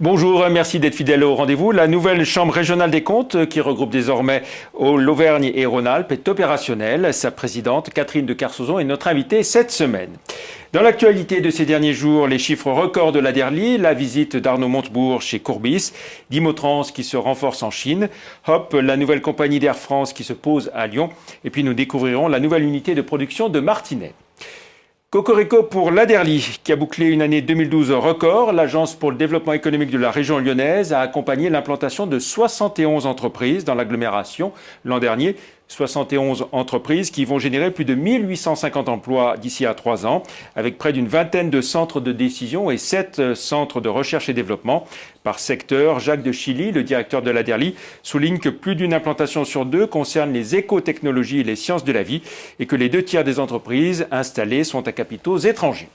Bonjour, merci d'être fidèle au rendez-vous. La nouvelle Chambre régionale des comptes, qui regroupe désormais l'Auvergne et Rhône-Alpes, est opérationnelle. Sa présidente, Catherine de Carsozon, est notre invitée cette semaine. Dans l'actualité de ces derniers jours, les chiffres records de la Derli, la visite d'Arnaud Montebourg chez Courbis, d'Imotrans qui se renforce en Chine, Hop, la nouvelle compagnie d'Air France qui se pose à Lyon, et puis nous découvrirons la nouvelle unité de production de Martinez. Cocorico pour la Derli, qui a bouclé une année 2012 record. L'Agence pour le développement économique de la région lyonnaise a accompagné l'implantation de 71 entreprises dans l'agglomération l'an dernier. 71 entreprises qui vont générer plus de 1850 emplois d'ici à 3 ans, avec près d'une vingtaine de centres de décision et 7 centres de recherche et développement. Par secteur, Jacques de Chilly, le directeur de la Derli, souligne que plus d'une implantation sur 2 concerne les écotechnologies et les sciences de la vie et que les 2 tiers des entreprises installées sont à capitaux étrangers.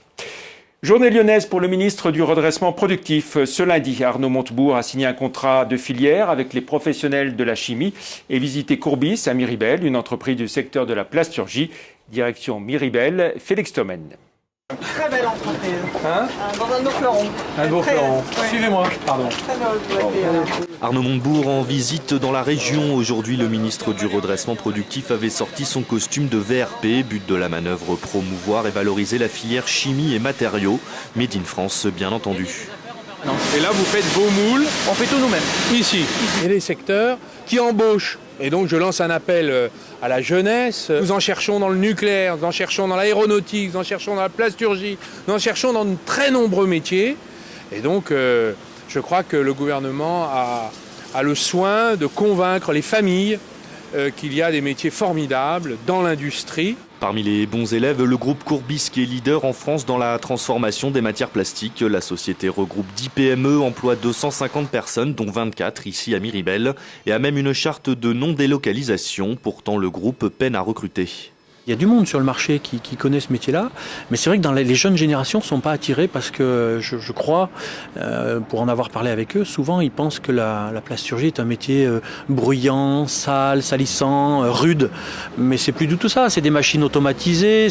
Journée lyonnaise pour le ministre du redressement productif. Ce lundi, Arnaud Montebourg a signé un contrat de filière avec les professionnels de la chimie et visité Courbis à Miribel, une entreprise du secteur de la plasturgie. Direction Miribel, Félix Thomen. Très belle entreprise. Dans un beau fleuron. Un beau fleuron. Ouais. Suivez-moi, pardon. Arnaud Montebourg en visite dans la région. Aujourd'hui, le ministre du redressement productif avait sorti son costume de VRP. But de la manœuvre, promouvoir et valoriser la filière chimie et matériaux. Made in France, bien entendu. Et là, vous faites vos moules. On fait tout nous-mêmes. Ici. Et les secteurs qui embauchent. Et donc, je lance un appel à la jeunesse. Nous en cherchons dans le nucléaire, nous en cherchons dans l'aéronautique, nous en cherchons dans la plasturgie, nous en cherchons dans de très nombreux métiers. Et donc, je crois que le gouvernement a le soin de convaincre les familles qu'il y a des métiers formidables dans l'industrie. Parmi les bons élèves, le groupe Courbis qui est leader en France dans la transformation des matières plastiques. La société regroupe 10 PME, emploie 250 personnes, dont 24 ici à Miribel, et a même une charte de non-délocalisation. Pourtant, le groupe peine à recruter. Il y a du monde sur le marché qui connaît ce métier-là, mais c'est vrai que dans les jeunes générations ne sont pas attirés parce que je crois, pour en avoir parlé avec eux, souvent ils pensent que la plasturgie est un métier bruyant, sale, salissant, rude, mais c'est plus du tout ça. C'est des machines automatisées,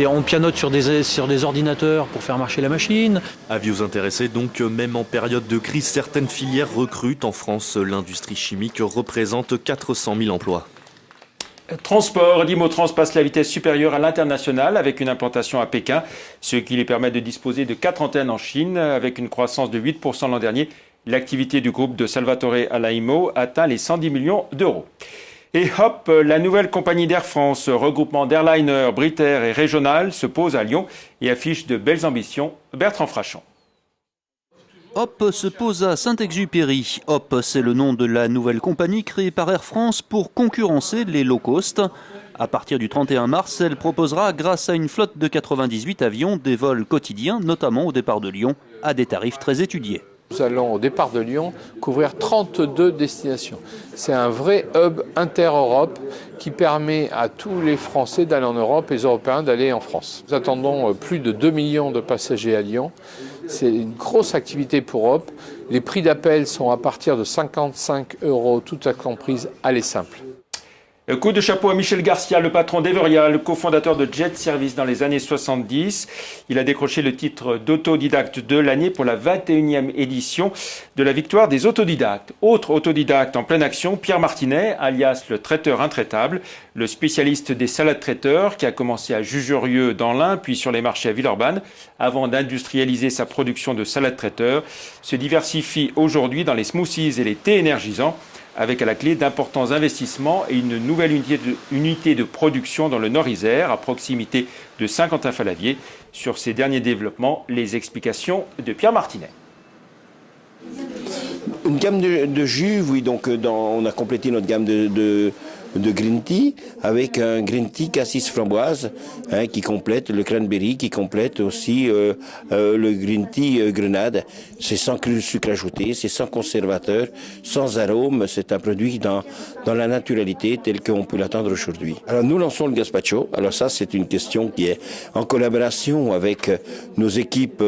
on pianote sur des ordinateurs pour faire marcher la machine. Avis aux intéressés donc, même en période de crise, certaines filières recrutent. En France, l'industrie chimique représente 400 000 emplois. Transport, d'Imotrans passe la vitesse supérieure à l'international avec une implantation à Pékin, ce qui lui permet de disposer de 4 antennes en Chine avec une croissance de 8% l'an dernier. L'activité du groupe de Salvatore Alaimo atteint les 110 millions d'euros. Et hop, la nouvelle compagnie d'Air France, regroupement d'airliners, Brit Air et Régional, se pose à Lyon et affiche de belles ambitions. Bertrand Frachon. Hop se pose à Saint-Exupéry. Hop, c'est le nom de la nouvelle compagnie créée par Air France pour concurrencer les low cost. À partir du 31 mars, elle proposera, grâce à une flotte de 98 avions, des vols quotidiens, notamment au départ de Lyon, à des tarifs très étudiés. Nous allons, au départ de Lyon, couvrir 32 destinations. C'est un vrai hub inter-Europe qui permet à tous les Français d'aller en Europe et les Européens d'aller en France. Nous attendons plus de 2 millions de passagers à Lyon. C'est une grosse activité pour Hop. Les prix d'appel sont à partir de 55 €, toutes actes comprises, aller simple. Coup de chapeau à Michel Garcia, le patron d'Everia, le cofondateur de Jet Service dans les années 70. Il a décroché le titre d'autodidacte de l'année pour la 21e édition de la victoire des autodidactes. Autre autodidacte en pleine action, Pierre Martinet, alias le traiteur intraitable, le spécialiste des salades traiteurs qui a commencé à Jugerieux dans l'Ain, puis sur les marchés à Villeurbanne, avant d'industrialiser sa production de salades traiteurs, se diversifie aujourd'hui dans les smoothies et les thés énergisants, avec à la clé d'importants investissements et une nouvelle unité de production dans le Nord-Isère, à proximité de Saint-Quentin-Fallavier. Sur ces derniers développements, les explications de Pierre Martinet. Une gamme de jus, oui, donc on a complété notre gamme de green tea avec un green tea cassis framboise qui complète le cranberry, qui complète aussi le green tea grenade. C'est sans sucre ajouté, c'est sans conservateur, sans arôme. C'est un produit dans la naturalité telle qu'on peut l'attendre aujourd'hui. Alors nous lançons le gazpacho. Alors ça, c'est une question qui est en collaboration avec nos équipes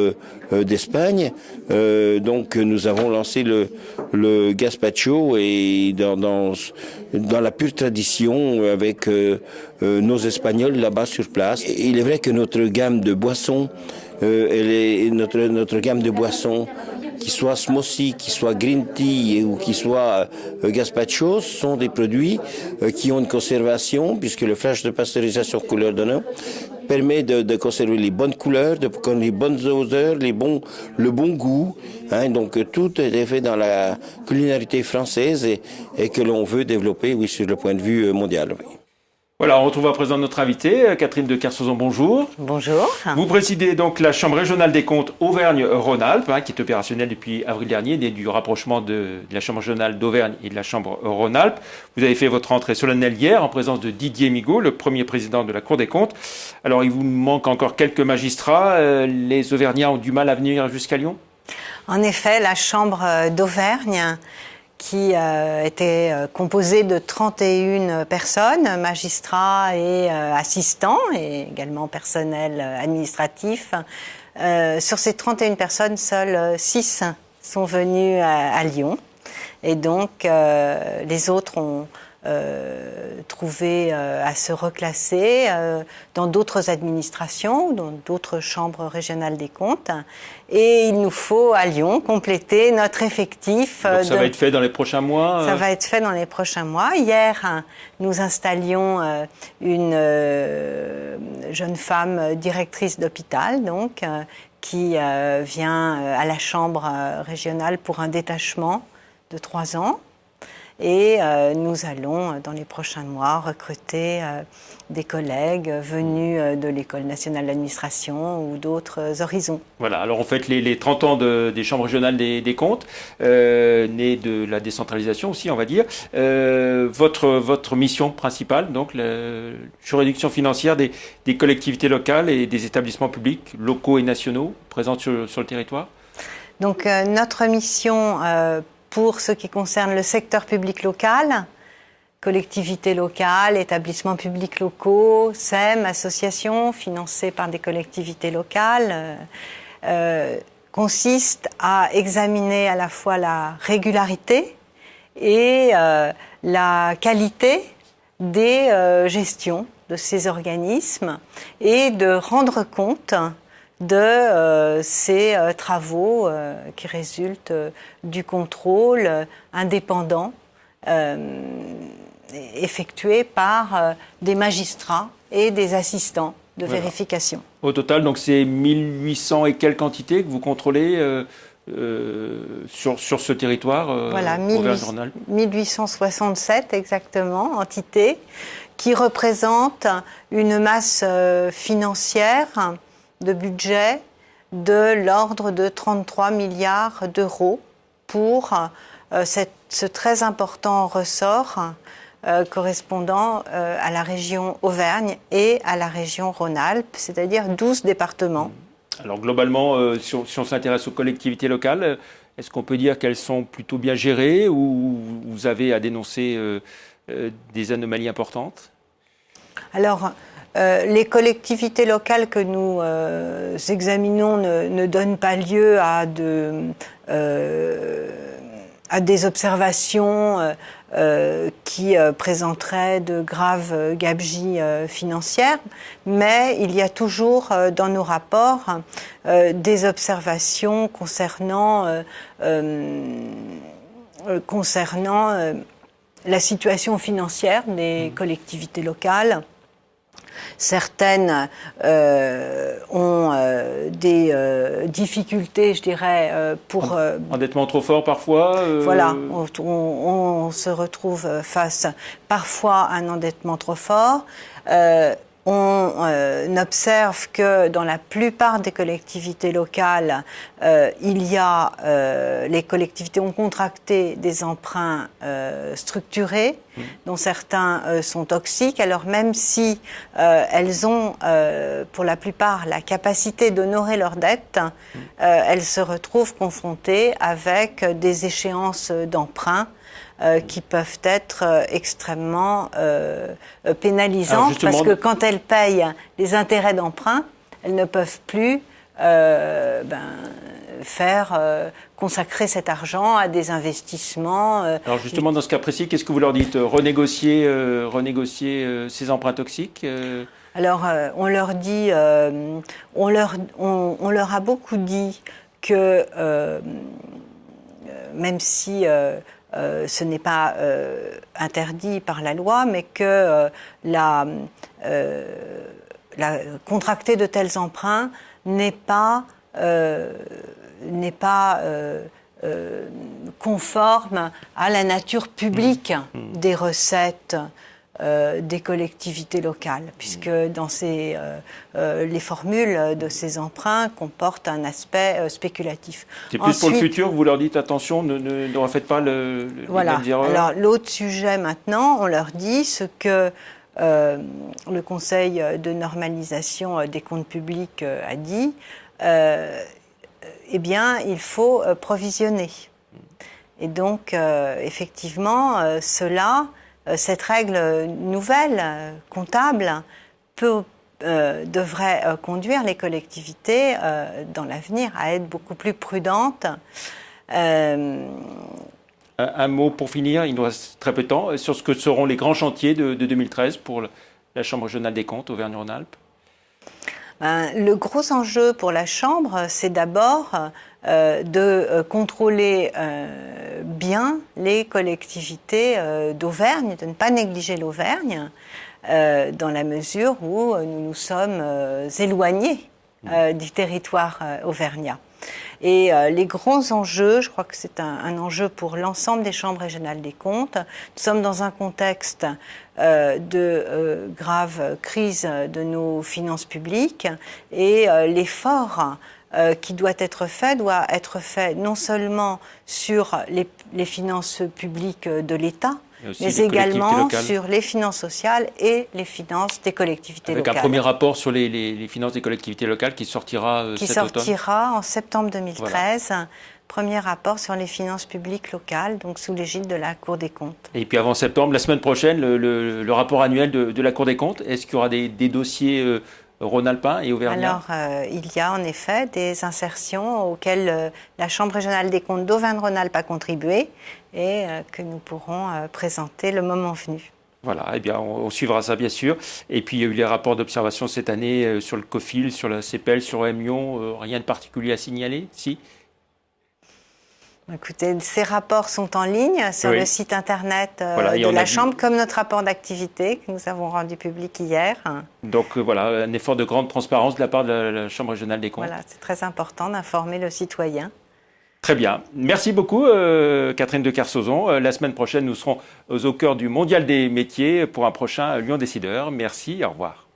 d'Espagne. Donc nous avons lancé le gazpacho et dans la pure tradition avec nos Espagnols là-bas sur place. Et il est vrai que notre gamme de boissons, notre gamme de boissons qu'il soit smoothie, qu'il soit green tea ou qu'il soit gazpacho, sont des produits qui ont une conservation, puisque le flash de pasteurisation couleur d'honneur permet de conserver les bonnes couleurs, les bonnes odeurs, le bon goût. Hein, donc tout est fait dans la culinarité française et que l'on veut développer, oui, sur le point de vue mondial. Oui. Voilà, on retrouve à présent notre invitée, Catherine de Kersozon, bonjour. Bonjour. Vous présidez donc la Chambre régionale des comptes Auvergne-Rhône-Alpes, qui est opérationnelle depuis avril dernier, né du rapprochement de la Chambre régionale d'Auvergne et de la Chambre Rhône-Alpes. Vous avez fait votre entrée solennelle hier en présence de Didier Migaud, le premier président de la Cour des comptes. Alors, il vous manque encore quelques magistrats. Les Auvergnats ont du mal à venir jusqu'à Lyon ? En effet, la Chambre d'Auvergne, qui était composée de 31 personnes, magistrats et assistants, et également personnel administratif. Sur ces 31 personnes, seules 6 sont venues à Lyon. Et donc, les autres ont trouvé à se reclasser dans d'autres administrations, dans d'autres chambres régionales des comptes. Et il nous faut, à Lyon, compléter notre effectif. Donc ça va être fait dans les prochains mois Ça va être fait dans les prochains mois. Hier, nous installions une jeune femme directrice d'hôpital, donc, qui vient à la Chambre régionale pour un détachement de 3 ans. Et nous allons, dans les prochains mois, recruter des collègues venus de l'École nationale d'administration ou d'autres horizons. Voilà, alors on fête les 30 ans des chambres régionales des comptes, nées de la décentralisation aussi, on va dire. Votre mission principale, donc la juridiction financière des collectivités locales et des établissements publics, locaux et nationaux, présents sur le territoire. Donc notre mission pour ce qui concerne le secteur public local, collectivités locales, établissements publics locaux, SEM, associations financées par des collectivités locales, consiste à examiner à la fois la régularité et la qualité des gestions de ces organismes et de rendre compte de ces travaux qui résultent du contrôle indépendant effectué par des magistrats et des assistants de vérification. Au total, donc c'est 1800 et quelques entités que vous contrôlez sur ce territoire voilà, 1867 exactement, entités qui représentent une masse financière de budget de l'ordre de 33 milliards d'euros pour ce très important ressort correspondant à la région Auvergne et à la région Rhône-Alpes, c'est-à-dire 12 départements. Alors globalement, si on s'intéresse aux collectivités locales, est-ce qu'on peut dire qu'elles sont plutôt bien gérées ou vous avez à dénoncer des anomalies importantes ? Alors, les collectivités locales que nous examinons ne donnent pas lieu à des observations qui présenteraient de graves gabegies financières, mais il y a toujours dans nos rapports des observations concernant la situation financière des collectivités locales. Certaines ont des difficultés, je dirais, pour... endettement trop fort parfois Voilà, on se retrouve face parfois à un endettement trop fort. On observe que dans la plupart des collectivités locales, les collectivités ont contracté des emprunts structurés, dont certains sont toxiques. Alors même si elles ont, pour la plupart, la capacité d'honorer leurs dettes, elles se retrouvent confrontées avec des échéances d'emprunt qui peuvent être extrêmement pénalisantes, parce que quand elles payent les intérêts d'emprunt, elles ne peuvent plus consacrer cet argent à des investissements. Alors justement, dans ce cas précis, qu'est-ce que vous leur dites ? Renégocier ces emprunts toxiques Alors, on leur dit, on leur a beaucoup dit que même si ce n'est pas interdit par la loi, mais que contracter de tels emprunts n'est pas conforme à la nature publique des recettes des collectivités locales, puisque dans les formules de ces emprunts comportent un aspect spéculatif. C'est plus pour le futur, vous leur dites attention, ne refaites pas les mêmes erreurs. Alors l'autre sujet maintenant, on leur dit ce que le Conseil de normalisation des comptes publics a dit, eh bien, il faut provisionner. Et donc, effectivement, cette règle nouvelle, comptable, devrait conduire les collectivités dans l'avenir à être beaucoup plus prudentes. Un mot pour finir, il nous reste très peu de temps, sur ce que seront les grands chantiers de 2013 pour la Chambre régionale des comptes Auvergne-Rhône-Alpes. Le gros enjeu pour la Chambre, c'est d'abord de contrôler bien les collectivités d'Auvergne, de ne pas négliger l'Auvergne, dans la mesure où nous nous sommes éloignés du territoire auvergnat. Et les grands enjeux, je crois que c'est un enjeu pour l'ensemble des chambres régionales des comptes. Nous sommes dans un contexte de grave crise de nos finances publiques et l'effort qui doit être fait non seulement sur les finances publiques de l'État, mais également sur les finances sociales et les finances des collectivités locales. Avec un premier rapport sur les finances des collectivités locales qui sortira cet automne. Qui sortira en septembre 2013. Voilà. Premier rapport sur les finances publiques locales, donc sous l'égide de la Cour des comptes. Et puis avant septembre, la semaine prochaine, le rapport annuel de la Cour des comptes. Est-ce qu'il y aura des dossiers rhône-alpins et auvergnats? Alors, il y a en effet des insertions auxquelles la Chambre régionale des comptes d'Auvergne-Rhône-Alpes a contribué et que nous pourrons présenter le moment venu. Voilà, eh bien, on suivra ça bien sûr. Et puis il y a eu les rapports d'observation cette année sur le COFIL, sur la CPL, sur OM-Lyon. Rien de particulier à signaler, si? Écoutez, ces rapports sont en ligne sur le site internet de la Chambre, comme notre rapport d'activité que nous avons rendu public hier. Donc voilà, un effort de grande transparence de la part de la Chambre régionale des comptes. Voilà, c'est très important d'informer le citoyen. Très bien. Merci beaucoup, Catherine de Kersozon. La semaine prochaine, nous serons au cœur du Mondial des métiers pour un prochain Lyon Décideur. Merci, au revoir.